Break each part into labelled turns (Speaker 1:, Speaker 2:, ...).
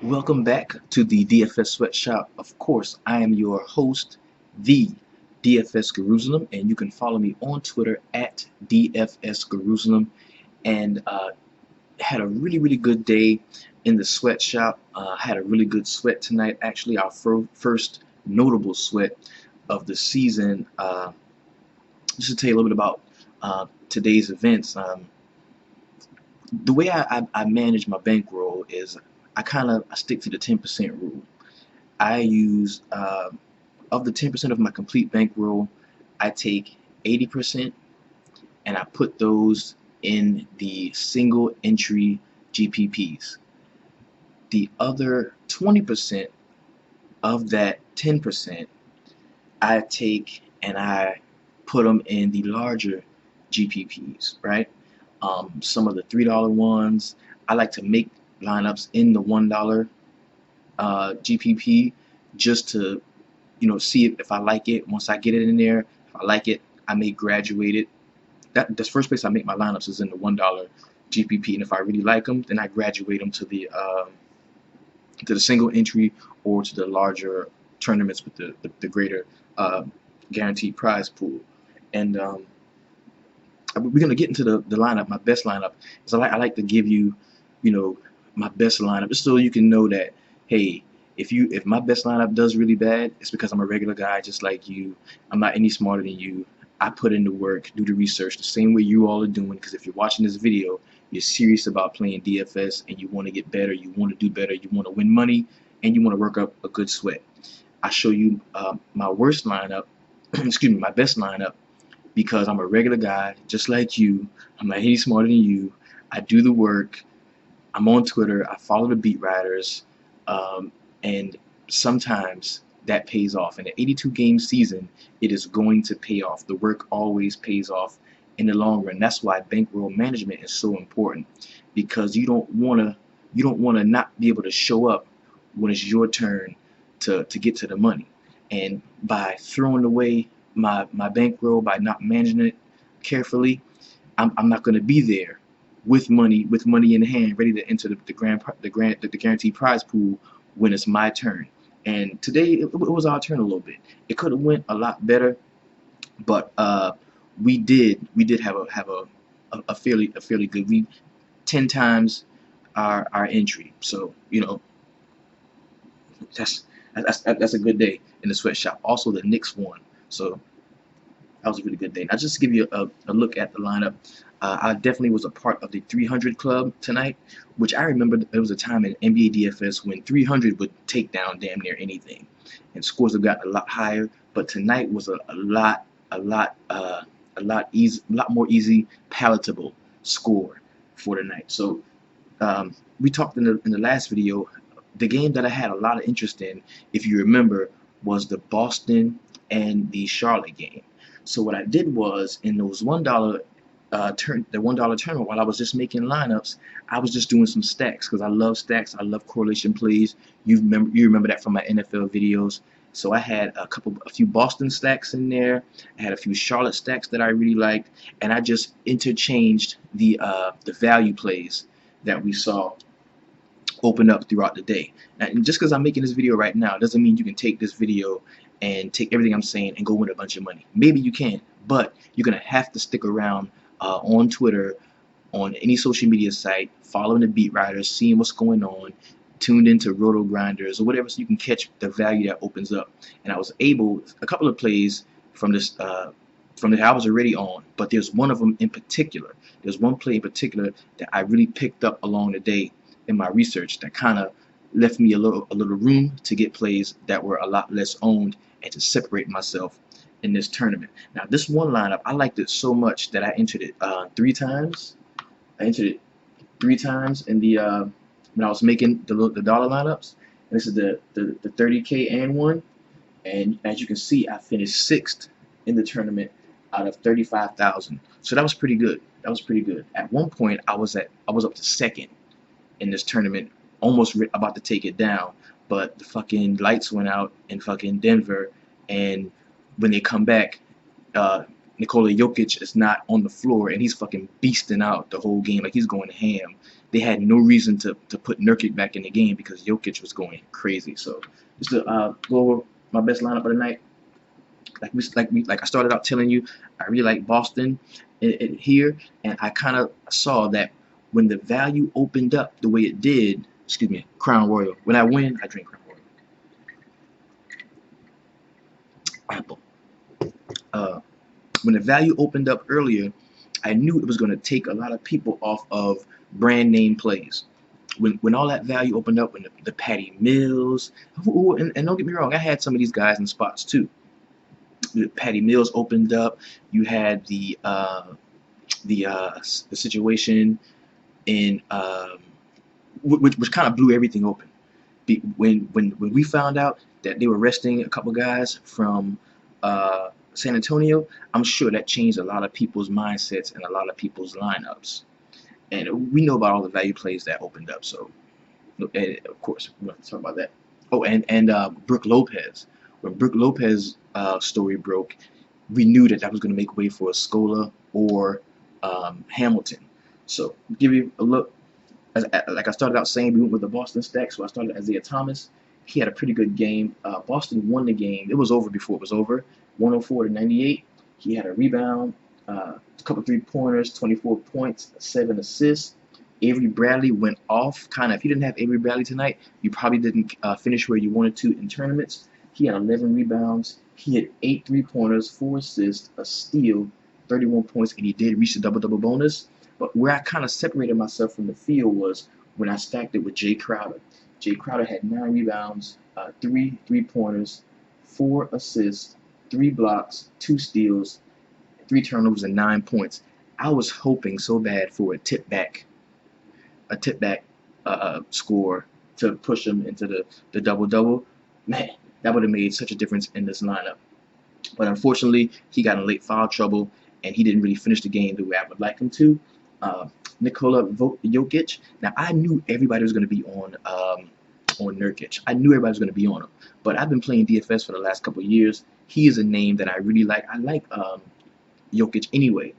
Speaker 1: Welcome back to the DFS Sweatshop. Of course, I am your host, the DFS Jerusalem, and you can follow me on Twitter at DFS Jerusalem. And had a really good day in the sweatshop. Had a really good sweat tonight. Actually, our first notable sweat of the season. Just to tell you a little bit about today's events. The way I manage my bankroll is I stick to the 10% rule. I use of the 10% of my complete bankroll, I take 80% and I put those in the single entry GPPs. The other 20% of that 10%, I take and I put them in the larger GPPs, right? Some of the $3 ones, I like to make lineups in the $1 GPP just to see if I like it. Once I get it in there, if I like it, I may graduate it. That's the first place I make my lineups is in the $1 GPP, and if I really like them, then I graduate them to the single entry or to the larger tournaments with the greater uh, guaranteed prize pool. And we're gonna get into the lineup. My best lineup is I like to give you, you know, my best lineup just so you can know that hey, if my best lineup does really bad, it's because I'm a regular guy just like you. I'm not any smarter than you. I put in the work, do the research the same way you all are doing. Because if you're watching this video, you're serious about playing DFS and you want to get better, you want to do better, you want to win money, and you want to work up a good sweat. I show you my worst lineup, excuse me, my best lineup because I'm a regular guy, just like you. I'm not any smarter than you. I do the work. I'm on Twitter. I follow the beat writers, and sometimes that pays off. In an 82 game season, it is going to pay off. The work always pays off in the long run. That's why bankroll management is so important because you don't want to not be able to show up when it's your turn to get to the money. And by throwing away my bankroll, by not managing it carefully, I'm not going to be there with money in hand, ready to enter the guaranteed prize pool when it's my turn. And today it was our turn a little bit. It could have went a lot better, but we did have a fairly good. We 10 times our entry, so that's that's a good day in the sweatshop. Also, the Knicks won, so that was a really good day. Now, just to give you a look at the lineup, I definitely was a part of the 300 club tonight, which I remember there was a time in NBA DFS when 300 would take down damn near anything, and scores have gotten a lot higher. But tonight was a lot more easy, palatable score for tonight. So we talked in the last video. The game that I had a lot of interest in, if you remember, was the Boston and the Charlotte game. So what I did was in those the $1 tournament, while I was just making lineups, I was just doing some stacks because I love stacks. I love correlation plays. You remember that from my NFL videos. So I had a few Boston stacks in there. I had a few Charlotte stacks that I really liked, and I just interchanged the value plays that we saw open up throughout the day. Now, just because I'm making this video right now doesn't mean you can take this video and take everything I'm saying and go win a bunch of money. Maybe you can, but you're gonna have to stick around on Twitter, on any social media site, following the beat writers, seeing what's going on, tuned into Roto Grinders or whatever, so you can catch the value that opens up. And I was able a couple of plays from this from the I was already on, but there's one of them in particular. There's one play in particular that I really picked up along the day in my research that kind of left me a little room to get plays that were a lot less owned and to separate myself in this tournament. Now, this one lineup, I liked it so much that I entered it 3 times. I entered it 3 times in the when I was making the dollar lineups. And this is the 30K and one. And as you can see, I finished 6th in the tournament out of 35,000. So that was pretty good. That was pretty good. At one point, I was up to 2nd in this tournament, almost about to take it down, but the fucking lights went out in fucking Denver, and when they come back, Nikola Jokic is not on the floor, and he's fucking beasting out the whole game, like he's going ham. they had no reason to put Nurkic back in the game because Jokic was going crazy. So just to go over my best lineup of the night, like I started out telling you, I really like Boston here, and I kind of saw that when the value opened up the way it did. Excuse me, Crown Royal. When I win, I drink Crown Royal. Apple. When the value opened up earlier, I knew it was going to take a lot of people off of brand name plays. When all that value opened up, when the Patty Mills, and don't get me wrong, I had some of these guys in spots too. Patty Mills opened up. You had the situation in which kind of blew everything open. When we found out that they were resting a couple guys from San Antonio, I'm sure that changed a lot of people's mindsets and a lot of people's lineups. And we know about all the value plays that opened up. So, and of course, we're going to talk about that. Oh, and Brook Lopez. When Brook Lopez story broke, we knew that was going to make way for a Scola or Hamilton. So, give you a look. Like I started out saying, we went with the Boston stack. So I started Isaiah Thomas. He had a pretty good game. Boston won the game. It was over before it was over, 104-98. He had a rebound, a couple 3-pointers, 24 points, 7 assists. Avery Bradley went off. Kind of, if you didn't have Avery Bradley tonight, you probably didn't finish where you wanted to in tournaments. He had 11 rebounds. He had 8 3-pointers, 4 assists, a steal, 31 points, and he did reach the double-double bonus. But where I kind of separated myself from the field was when I stacked it with Jay Crowder. Jay Crowder had 9 rebounds, 3 3-pointers, 4 assists, 3 blocks, 2 steals, 3 turnovers, and 9 points. I was hoping so bad for a tip back score to push him into the double-double. Man, that would have made such a difference in this lineup. But unfortunately, he got in late foul trouble, and he didn't really finish the game the way I would like him to. Nikola Jokic. Now I knew everybody was going to be on Nurkic. I knew everybody was going to be on him. But I've been playing DFS for the last couple of years. He is a name that I really like. I like Jokic anyway.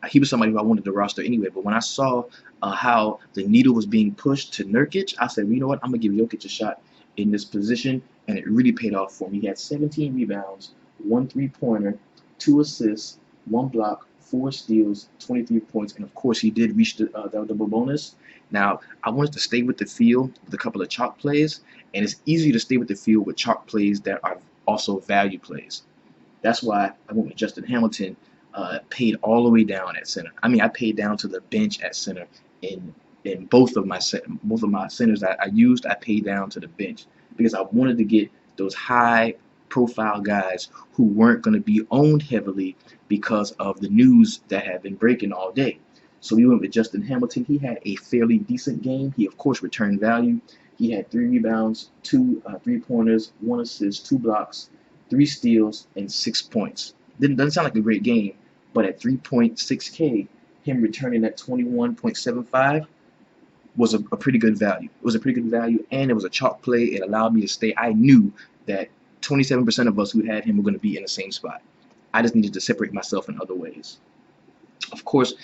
Speaker 1: He was somebody who I wanted to roster anyway. But when I saw how the needle was being pushed to Nurkic, I said, well, you know what? I'm gonna give Jokic a shot in this position, and it really paid off for me. He had 17 rebounds, 1 3-pointer, 2 assists, 1 block, 4 steals, 23 points, and of course he did reach the double bonus. Now I wanted to stay with the field with a couple of chalk plays, and it's easy to stay with the field with chalk plays that are also value plays. That's why I went with Justin Hamilton. Paid all the way down at center. I mean, I paid down to the bench at center in both of my centers that I used. I paid down to the bench because I wanted to get those high profile guys who weren't going to be owned heavily because of the news that had been breaking all day. So we went with Justin Hamilton. He had a fairly decent game. He of course returned value. He had 3 rebounds, 2 3-pointers, 1 assist, 2 blocks, 3 steals, and 6 points. Doesn't sound like a great game, but at 3.6K, him returning at 21.75 was a pretty good value. It was a pretty good value, and it was a chalk play. It allowed me to stay. I knew that 27% of us who had him were going to be in the same spot. I just needed to separate myself in other ways. Of course,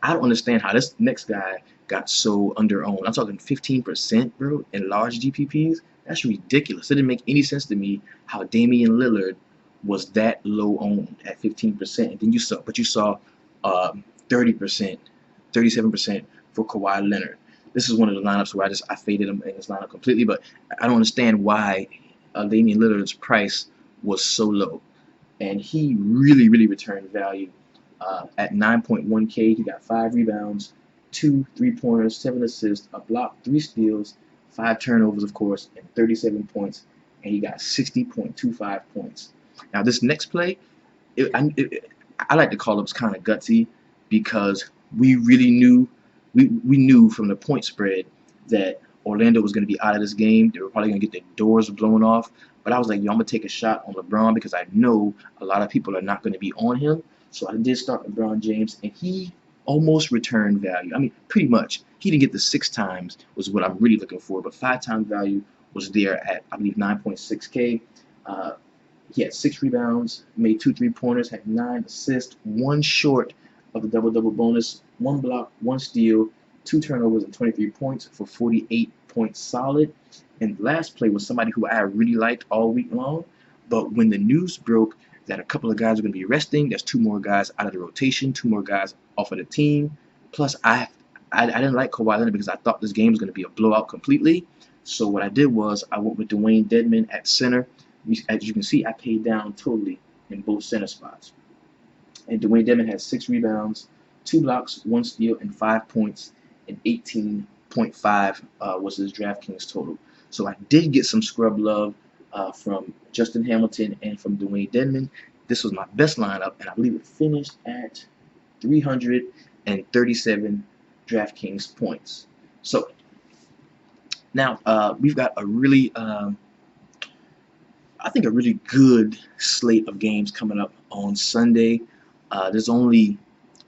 Speaker 1: I don't understand how this next guy got so under-owned. I'm talking 15%, bro, in large GPPs. That's ridiculous. It didn't make any sense to me how Damian Lillard was that low owned at 15%. And then you saw 30%, 37% for Kawhi Leonard. This is one of the lineups where I faded him in this lineup completely, but I don't understand why Damian Lillard's price was so low. And he really, really returned value. At 9.1K, he got 5 rebounds, 2 3-pointers, 7 assists, a block, 3 steals, 5 turnovers, of course, and 37 points. And he got 60.25 points. Now, this next play, I like to call it kind of gutsy because we really knew, we knew from the point spread that Orlando was going to be out of this game. They were probably going to get their doors blown off. But I was like, yo, I'm going to take a shot on LeBron because I know a lot of people are not going to be on him. So I did start LeBron James, and he almost returned value. I mean, pretty much. He didn't get the 6 times was what I'm really looking for, but 5 times value was there at, I believe, 9.6K. He had 6 rebounds, made 2 3-pointers, had 9 assists, 1 short of the double-double bonus, 1 block, 1 steal, 2 turnovers and 23 points for 48 points solid. And the last play was somebody who I really liked all week long. But when the news broke that a couple of guys are going to be resting, there's 2 more guys out of the rotation, 2 more guys off of the team. Plus, I didn't like Kawhi Leonard because I thought this game was going to be a blowout completely. So what I did was I went with Dwayne Dedmon at center. As you can see, I paid down totally in both center spots. And Dwayne Dedmon had 6 rebounds, 2 blocks, 1 steal, and 5 points, and 18.5 was his DraftKings total. So I did get some scrub love from Justin Hamilton and from Dwayne Dedmon. This was my best lineup, and I believe it finished at 337 DraftKings points. So now we've got a really, I think, a really good slate of games coming up on Sunday. There's only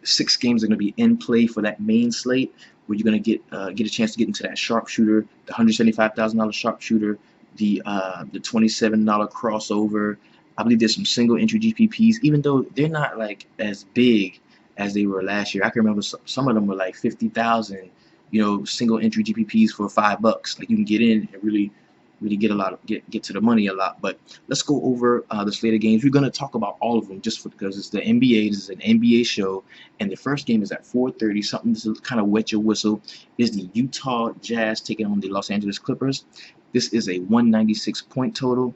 Speaker 1: 6 games that are going to be in play for that main slate, where you're going to get a chance to get into that sharpshooter, the $175,000 sharpshooter, the $27 crossover. I believe there's some single entry GPPs, even though they're not like as big as they were last year. I can remember some of them were like 50,000, single entry GPPs for $5. Like you can get in and really get a lot of get to the money a lot. But let's go over the slate of games. We're going to talk about all of them because it's the NBA. This is an NBA show, and the first game is at 4:30. Something to kind of wet your whistle is the Utah Jazz taking on the Los Angeles Clippers. This is a 196 point total.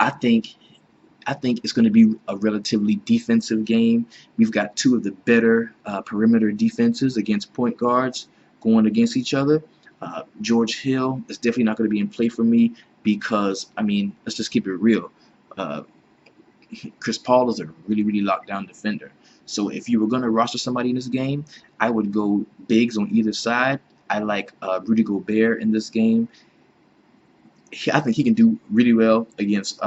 Speaker 1: I think it's going to be a relatively defensive game. We've got 2 of the better perimeter defenses against point guards going against each other. George Hill is definitely not going to be in play for me because, I mean, let's just keep it real. Chris Paul is a really locked down defender. So if you were going to roster somebody in this game, I would go bigs on either side. I like Rudy Gobert in this game. I think he can do really well against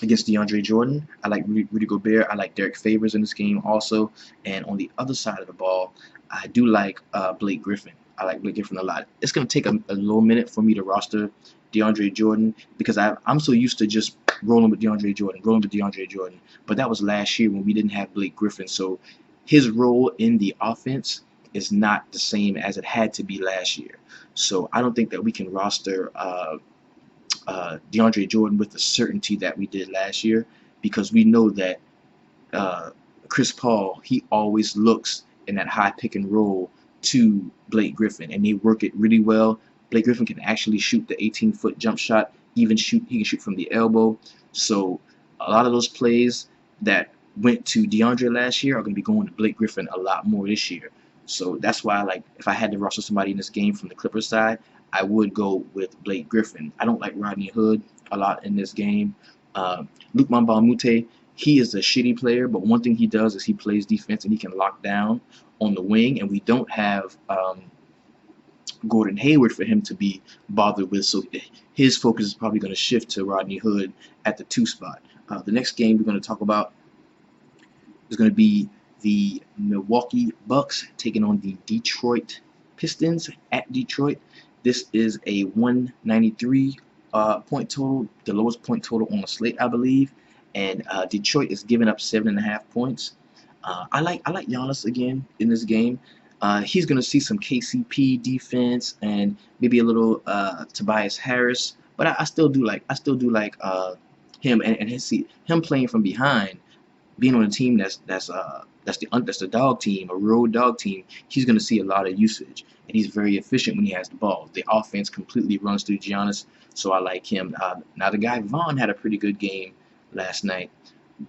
Speaker 1: DeAndre Jordan. I like Rudy Gobert. I like Derek Favors in this game also. And on the other side of the ball, I do like Blake Griffin. I like Blake Griffin a lot. It's going to take a little minute for me to roster DeAndre Jordan because I'm so used to just rolling with DeAndre Jordan. But that was last year when we didn't have Blake Griffin. So his role in the offense is not the same as it had to be last year. So I don't think that we can roster DeAndre Jordan with the certainty that we did last year because we know that Chris Paul, he always looks in that high pick and roll to Blake Griffin, and they work it really well. Blake Griffin can actually shoot the 18-foot jump shot, he can shoot from the elbow. So a lot of those plays that went to DeAndre last year are going to be going to Blake Griffin a lot more this year. So that's why, if I had to roster somebody in this game from the Clippers side, I would go with Blake Griffin. I don't like Rodney Hood a lot in this game. Luke Mbah a Moute, he is a shitty player, but one thing he does is he plays defense and he can lock down on the wing, and we don't have Gordon Hayward for him to be bothered with, so his focus is probably going to shift to Rodney Hood at the 2 spot. The next game we're going to talk about is going to be the Milwaukee Bucks taking on the Detroit Pistons at Detroit. This is a 193 point total, the lowest point total on the slate, I believe. And Detroit is giving up 7.5 points. I like Giannis again in this game. He's going to see some KCP defense and maybe a little Tobias Harris, but I still do like him and him playing from behind, being on a team that's the dog team, a road dog team. He's going to see a lot of usage, and he's very efficient when he has the ball. The offense completely runs through Giannis, so I like him. Now the guy Vaughn had a pretty good game last night,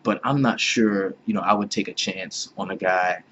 Speaker 1: but I'm not sure. I would take a chance on a guy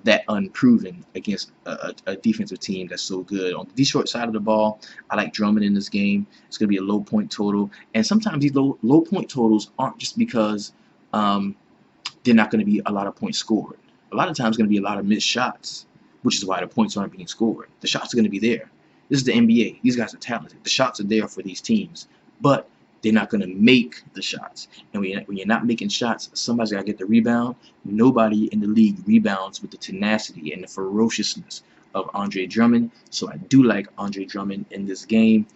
Speaker 1: that unproven against a defensive team that's so good. On the Detroit side of the ball, I like Drummond in this game. It's going to be a low point total, and sometimes these low point totals aren't just because they're not going to be a lot of points scored. A lot of times, going to be a lot of missed shots, which is why the points aren't being scored. The shots are going to be there. This is the NBA. These guys are talented. The shots are there for these teams, but they're not going to make the shots. And when you're not making shots, somebody's got to get the rebound. Nobody in the league rebounds with the tenacity and the ferociousness of Andre Drummond. So I do like Andre Drummond in this game.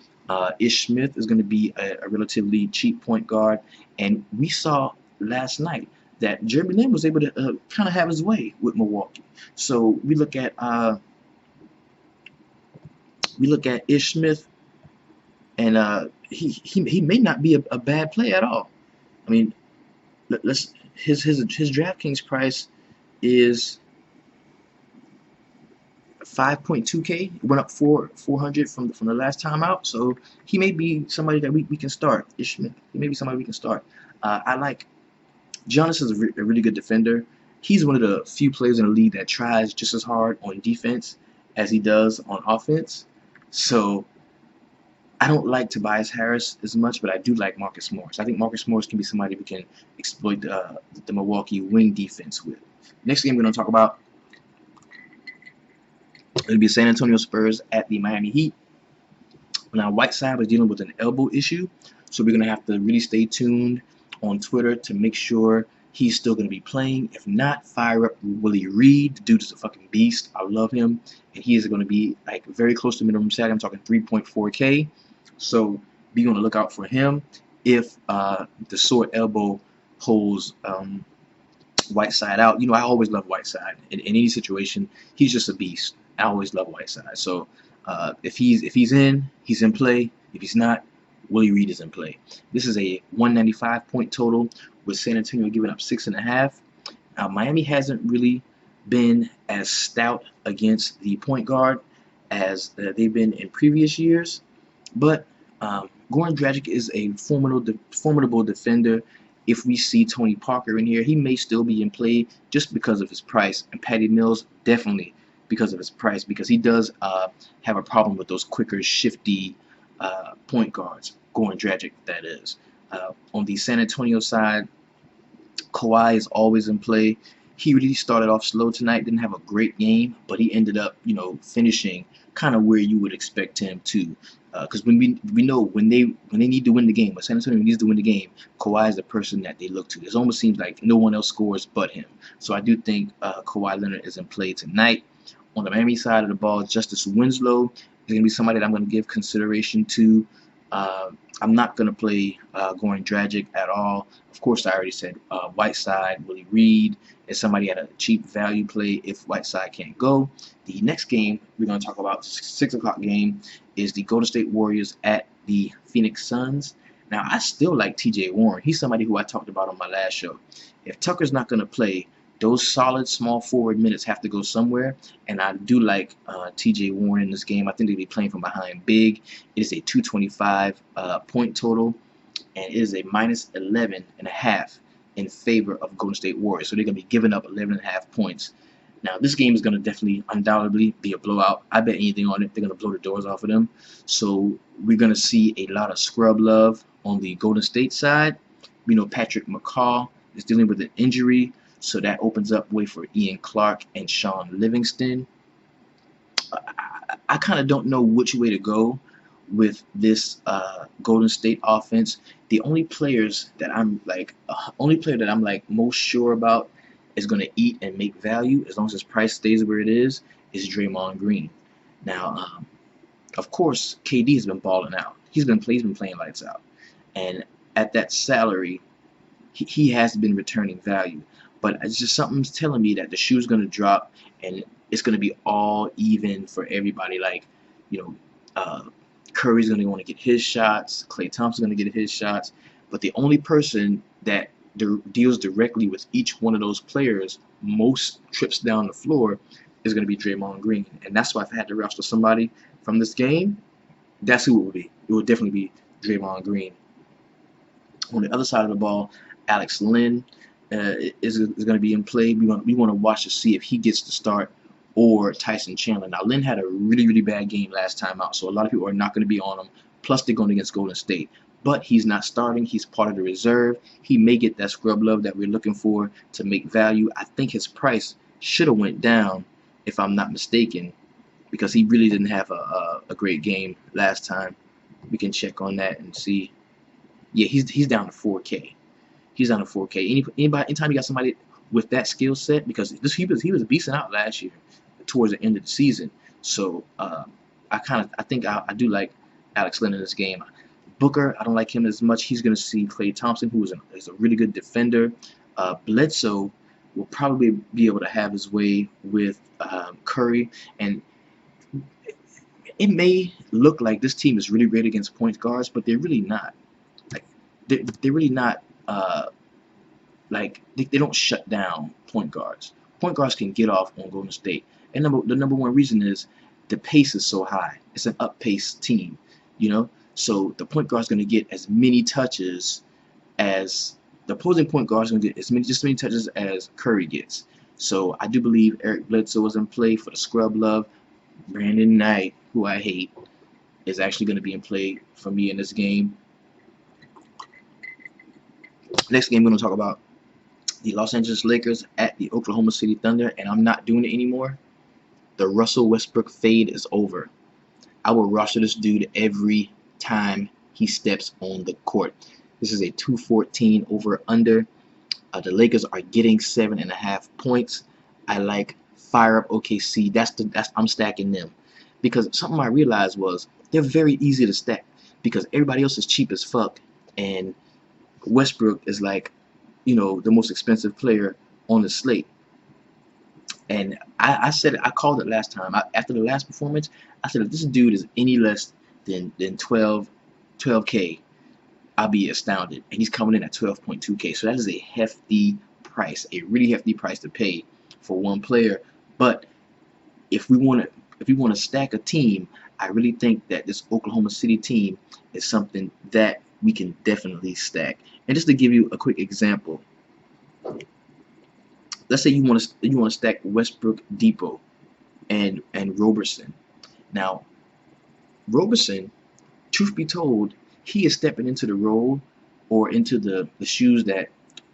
Speaker 1: Ish Smith is going to be a relatively cheap point guard. And we saw last night that Jeremy Lin was able to kind of have his way with Milwaukee. So we look at Ish Smith, and he may not be a bad play at all. I mean, let's his DraftKings price is 5.2K. It went up 400 from the last time out. So he may be somebody that we can start. Ish Smith, he may be somebody we can start. I like Giannis is a really good defender. He's one of the few players in the league that tries just as hard on defense as he does on offense. So I don't like Tobias Harris as much, but I do like Marcus Morris. I think Marcus Morris can be somebody we can exploit the Milwaukee wing defense with. Next game we're going to talk about, it'll be San Antonio Spurs at the Miami Heat. Now, Whiteside was dealing with an elbow issue, so we're going to have to really stay tuned on Twitter to make sure he's still going to be playing. If not, fire up Willie Reed. The dude is a fucking beast. I love him, and he is going to be like very close to minimum salary. I'm talking 3.4K. So be on the lookout for him. If the sore elbow holds Whiteside out, I always love Whiteside in any situation. He's just a beast. I always love Whiteside. So if he's in, he's in play. If he's not, Willie Reed is in play. This is a 195 point total with San Antonio giving up 6.5. Now Miami hasn't really been as stout against the point guard as they've been in previous years, but Goran Dragic is a formidable defender. If we see Tony Parker in here, he may still be in play just because of his price, and Patty Mills definitely because of his price, because he does have a problem with those quicker, shifty point guards. Goran Dragic, that is. On the San Antonio side, Kawhi is always in play. He really started off slow tonight, didn't have a great game, but he ended up, finishing kind of where you would expect him to. Because when we know when they need to win the game, when San Antonio needs to win the game, Kawhi is the person that they look to. It almost seems like no one else scores but him. So I do think Kawhi Leonard is in play tonight. On the Miami side of the ball, Justice Winslow is going to be somebody that I'm going to give consideration to. I'm not going to play Goran Dragic at all. Of course, I already said Whiteside, Willie Reed is somebody at a cheap value play if Whiteside can't go. The next game we're going to talk about, 6 o'clock game, is the Golden State Warriors at the Phoenix Suns. Now, I still like TJ Warren. He's somebody who I talked about on my last show. If Tucker's not going to play, those solid small forward minutes have to go somewhere, and I do like TJ Warren in this game. I think they'll be playing from behind big. It is a 225 point total, and it is a minus 11.5 in favor of Golden State Warriors. So they're going to be giving up 11.5 points. Now, this game is going to definitely, undoubtedly, be a blowout. I bet anything on it. They're going to blow the doors off of them. So we're going to see a lot of scrub love on the Golden State side. We know Patrick McCaw is dealing with an injury, so that opens up way for Ian Clark and Sean Livingston. I kind of don't know which way to go with this Golden State offense. The only players that I'm like, most sure about is going to eat and make value as long as his price stays where it is Draymond Green. Now, of course, KD has been balling out. He's been playing lights out, and at that salary, he has been returning value. But it's just something's telling me that the shoe's going to drop, and it's going to be all even for everybody. Like, Curry's going to want to get his shots. Klay Thompson's going to get his shots. But the only person that deals directly with each one of those players most trips down the floor is going to be Draymond Green. And that's why if I had to roster somebody from this game, that's who it would be. It would definitely be Draymond Green. On the other side of the ball, Alex Len is going to be in play. We want to watch to see if he gets the start or Tyson Chandler. Now, Len had a really bad game last time out, so a lot of people are not going to be on him. Plus, they're going against Golden State. But he's not starting. He's part of the reserve. He may get that scrub love that we're looking for to make value. I think his price should have went down, if I'm not mistaken, because he really didn't have a great game last time. We can check on that and see. Yeah, he's down to 4K. He's down to 4K. Anytime you got somebody with that skill set, because he was beasting out last year towards the end of the season. So I think I do like Alex Len in this game. Booker, I don't like him as much. He's going to see Klay Thompson, who is a really good defender. Bledsoe will probably be able to have his way with Curry, and it may look like this team is really great against point guards, but they're really not. Like they're really not. Like they don't shut down point guards. Point guards can get off on Golden State, and the number one reason is the pace is so high. It's an up pace team, you know. So the point guard's going to get as many touches as the opposing point guard's going to get just as many touches as Curry gets. So I do believe Eric Bledsoe is in play for the scrub love. Brandon Knight, who I hate, is actually going to be in play for me in this game. Next game we're going to talk about the Los Angeles Lakers at the Oklahoma City Thunder, and I'm not doing it anymore. The Russell Westbrook fade is over. I will roster this dude every time he steps on the court. This is a 214 over under. The Lakers are getting 7.5 points. I like fire up OKC. I'm stacking them, because something I realized was they're very easy to stack because everybody else is cheap as fuck, and Westbrook is like, you know, the most expensive player on the slate. And I said it, I called it last time. After the last performance, I said if this dude is any less than 12K, I'll be astounded. And he's coming in at 12.2K. So that is a hefty price, a really hefty price to pay for one player. But if we want to stack a team, I really think that this Oklahoma City team is something that we can definitely stack. And just to give you a quick example, let's say you want to stack Westbrook, Depot, and Roberson. Now, Roberson, truth be told, he is stepping into the role or into the shoes that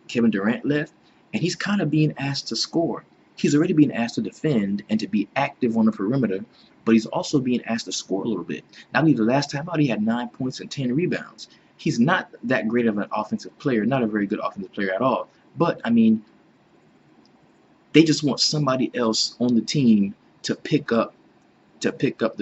Speaker 1: Kevin Durant left, and he's kind of being asked to score. He's already being asked to defend and to be active on the perimeter, but he's also being asked to score a little bit. Now, I believe the last time out he had 9 points and 10 rebounds. He's not that great of an offensive player, not a very good offensive player at all. But, I mean, they just want somebody else on the team to pick up the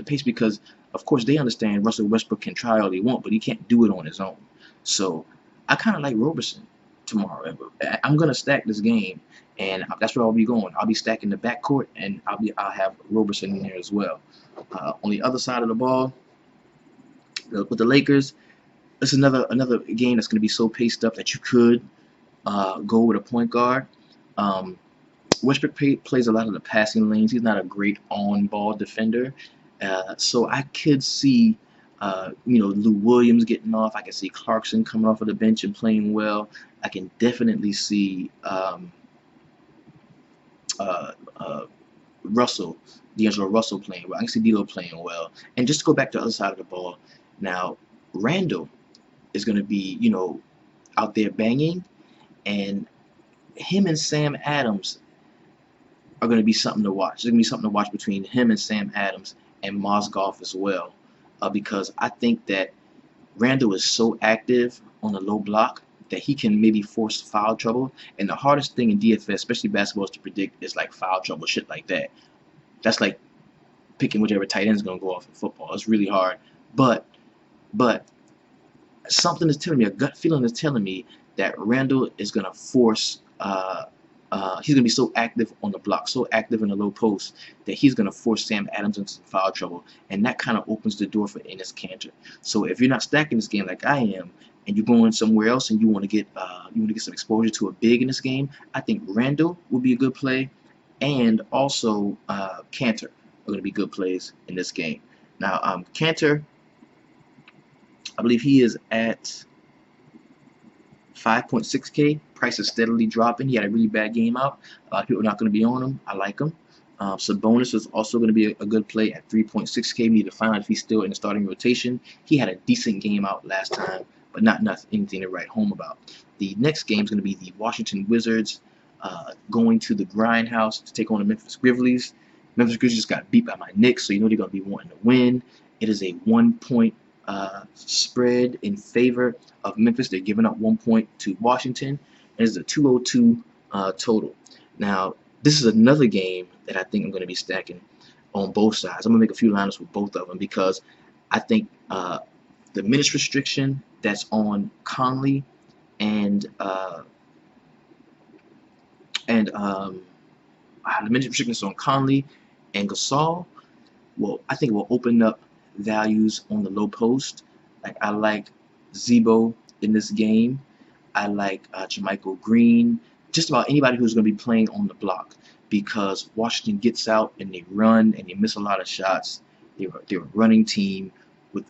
Speaker 1: pace, because, of course, they understand Russell Westbrook can try all he wants, but he can't do it on his own. So I kind of like Roberson tomorrow. I'm gonna stack this game, and that's where I'll be going. I'll be stacking the backcourt, and I'll have Roberson in there as well. On the other side of the ball, with the Lakers, it's another game that's going to be so paced up that you could go with a point guard. Westbrook plays a lot of the passing lanes. He's not a great on-ball defender, so I could see Lou Williams getting off. I can see Clarkson coming off of the bench and playing well. I can definitely see D'Angelo Russell playing well. I can see D'Lo playing well. And just to go back to the other side of the ball, now Randall is going to be, out there banging, and him and Sam Adams are going to be something to watch. There's going to be something to watch between him and Sam Adams and Mozgov as well, because I think that Randall is so active on the low block that he can maybe force foul trouble. And the hardest thing in DFS, especially basketball, is to predict is like foul trouble, shit like that. That's like picking whichever tight end is going to go off in football. It's really hard. But something is telling me, a gut feeling is telling me that Randall is going to force, he's going to be so active on the block, so active in the low post, that he's going to force Sam Adams into some foul trouble. And that kind of opens the door for Enes Kanter. So if you're not stacking this game like I am, and you're going somewhere else and you want to get some exposure to a big in this game, I think Randall would be a good play, and also Kanter are going to be good plays in this game. Now, Kanter, I believe he is at 5.6K. Price is steadily dropping. He had a really bad game out. People are not going to be on him. I like him. Sabonis is also going to be a good play at 3.6K. We need to find out if he's still in the starting rotation. He had a decent game out last time, but not anything to write home about. The next game is going to be the Washington Wizards going to the Grindhouse to take on the Memphis Grizzlies. Memphis Grizzlies just got beat by my Knicks, so you know they're going to be wanting to win. It is a 1-point spread in favor of Memphis. They're giving up 1 point to Washington. And it's a 202 total. Now, this is another game that I think I'm going to be stacking on both sides. I'm going to make a few lineups with both of them, because I think the minutes restriction that's on Conley and And the minute restrictions on Conley and Gasol, well, I think it will open up values on the low post. Like I like Zebo in this game. I like Jermichael Green. Just about anybody who's going to be playing on the block, because Washington gets out and they run and they miss a lot of shots. They're a running team with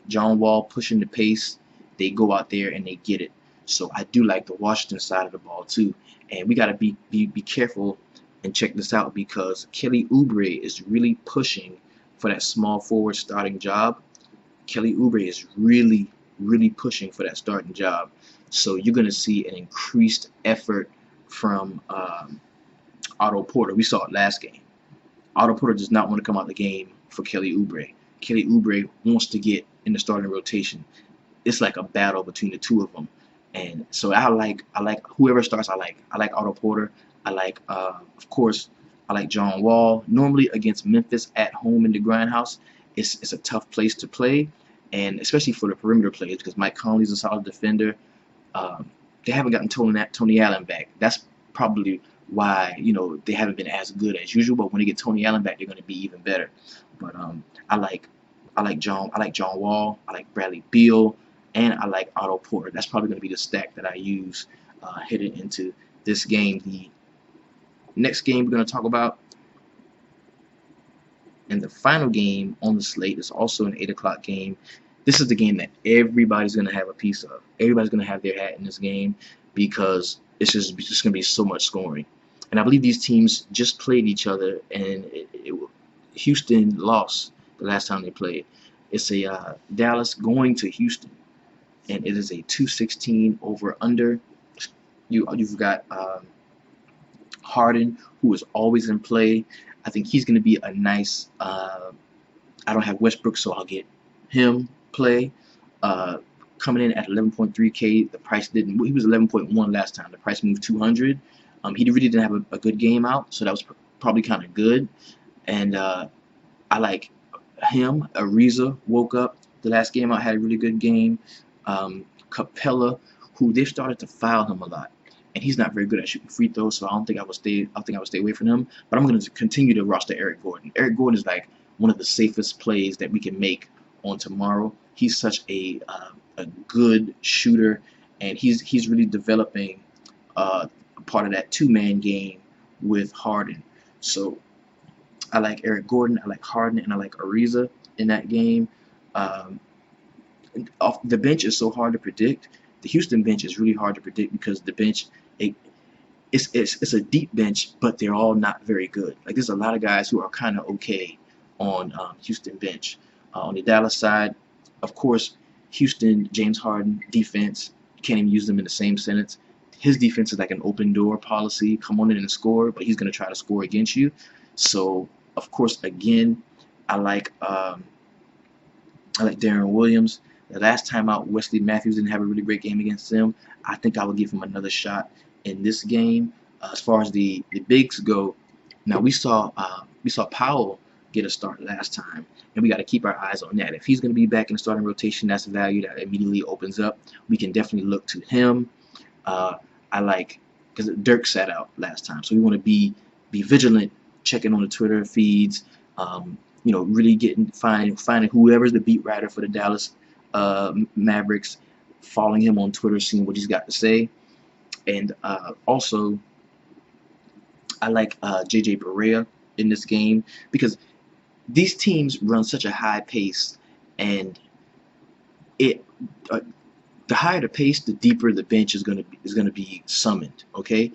Speaker 1: John Wall pushing the pace. They go out there and they get it. So I do like the Washington side of the ball too. And we got to be careful and check this out, because Kelly Oubre is really pushing for that small forward starting job. Kelly Oubre is really pushing for that starting job. So you're going to see an increased effort from Otto Porter. We saw it last game. Otto Porter does not want to come out the game for Kelly Oubre. Kelly Oubre wants to get in the starting rotation. It's like a battle between the two of them. And so I like whoever starts. I like Otto Porter. I like of course I like John Wall. Normally against Memphis at home in the Grindhouse, it's a tough place to play, and especially for the perimeter players, because Mike Conley's a solid defender. They haven't gotten Tony Allen back. That's probably why they haven't been as good as usual. But when they get Tony Allen back, they're going to be even better. But I like John Wall. I like Bradley Beal, and I like Otto Porter. That's probably going to be the stack that I use heading into this game. The next game we're going to talk about, and the final game on the slate, is also an 8 o'clock game. This is the game that everybody's going to have a piece of. Everybody's going to have their hat in this game, because it's just going to be so much scoring. And I believe these teams just played each other, and Houston lost the last time they played. It's a Dallas going to Houston, and it is a 216 over under. You've got Harden, who is always in play. I think he's going to be a nice. I don't have Westbrook, so I'll get him play. Coming in at 11.3K. The price didn't. He was 11.1 last time. The price moved 200. He really didn't have a good game out, so that was probably kind of good. And I like him. Ariza woke up the last game out, had a really good game. Capella, who they've started to foul him a lot, and he's not very good at shooting free throws, so I think I would stay away from him. But I'm going to continue to roster Eric Gordon. Eric Gordon is like one of the safest plays that we can make on tomorrow. He's such a good shooter, and he's really developing a part of that two-man game with Harden. So I like Eric Gordon, I like Harden, and I like Ariza in that game. Off the bench is so hard to predict. The Houston bench is really hard to predict, because the bench it's a deep bench, but they're all not very good. Like, there's a lot of guys who are kind of okay on Houston bench. On the Dallas side, of course, Houston, James Harden defense, can't even use them in the same sentence. His defense is like an open door policy. Come on in and score, but he's going to try to score against you. So, of course, again, I like Darren Williams. The last time out, Wesley Matthews didn't have a really great game against him. I think I would give him another shot in this game. As far as the bigs go, now we saw Powell get a start last time, and we got to keep our eyes on that. If he's going to be back in the starting rotation, that's a value that immediately opens up. We can definitely look to him. I like, because Dirk sat out last time, so we want to be vigilant, checking on the Twitter feeds. Really finding whoever's the beat writer for the Dallas Mavericks, following him on Twitter, seeing what he's got to say. And also, I like JJ Barea in this game, because these teams run such a high pace, and the higher the pace, the deeper the bench is gonna be summoned. Okay,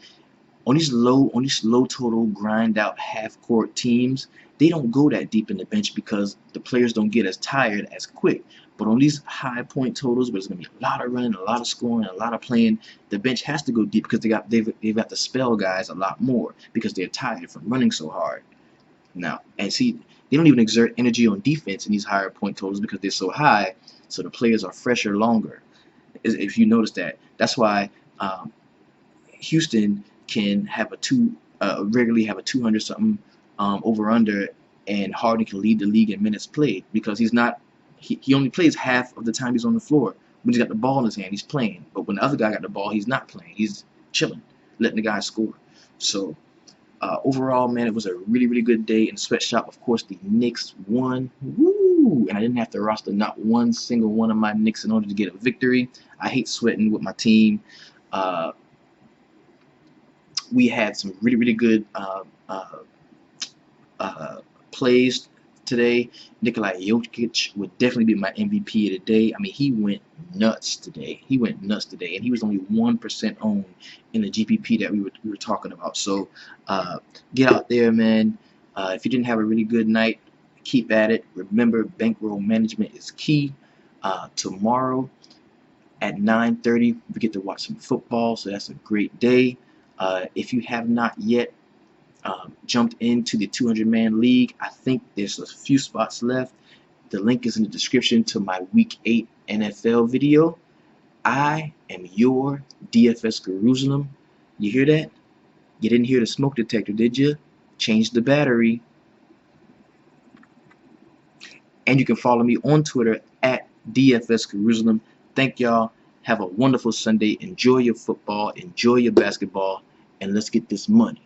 Speaker 1: on these low total grind out half court teams, they don't go that deep in the bench, because the players don't get as tired as quick. But on these high point totals, where there's going to be a lot of running, a lot of scoring, a lot of playing, the bench has to go deep, because they've got to spell guys a lot more, because they're tired from running so hard. Now, and see, they don't even exert energy on defense in these higher point totals, because they're so high, so the players are fresher longer. If you notice that, that's why Houston can have regularly have a 200 something over under, and Harden can lead the league in minutes played, because he only plays half of the time he's on the floor. When he's got the ball in his hand, he's playing. But when the other guy got the ball, he's not playing. He's chilling. letting the guy score. So overall, man, it was a really good day in the sweatshop. Of course, the Knicks won. Woo! And I didn't have to roster not one single one of my Knicks in order to get a victory. I hate sweating with my team. We had some really good plays today. Nikola Jokic would definitely be my MVP of the day. I mean, he went nuts today. And he was only 1% owned in the GPP that we were talking about. So get out there, man. If you didn't have a really good night, keep at it. Remember, bankroll management is key. Tomorrow at 9:30, we get to watch some football, so that's a great day. If you have not yet jumped into the 200-man league, I think there's a few spots left. The link is in the description to my Week 8 NFL video. I am your DFS Jerusalem. You hear that? You didn't hear the smoke detector, did you? Change the battery. And you can follow me on Twitter at DFS Jerusalem. Thank y'all. Have a wonderful Sunday. Enjoy your football. Enjoy your basketball. And let's get this money.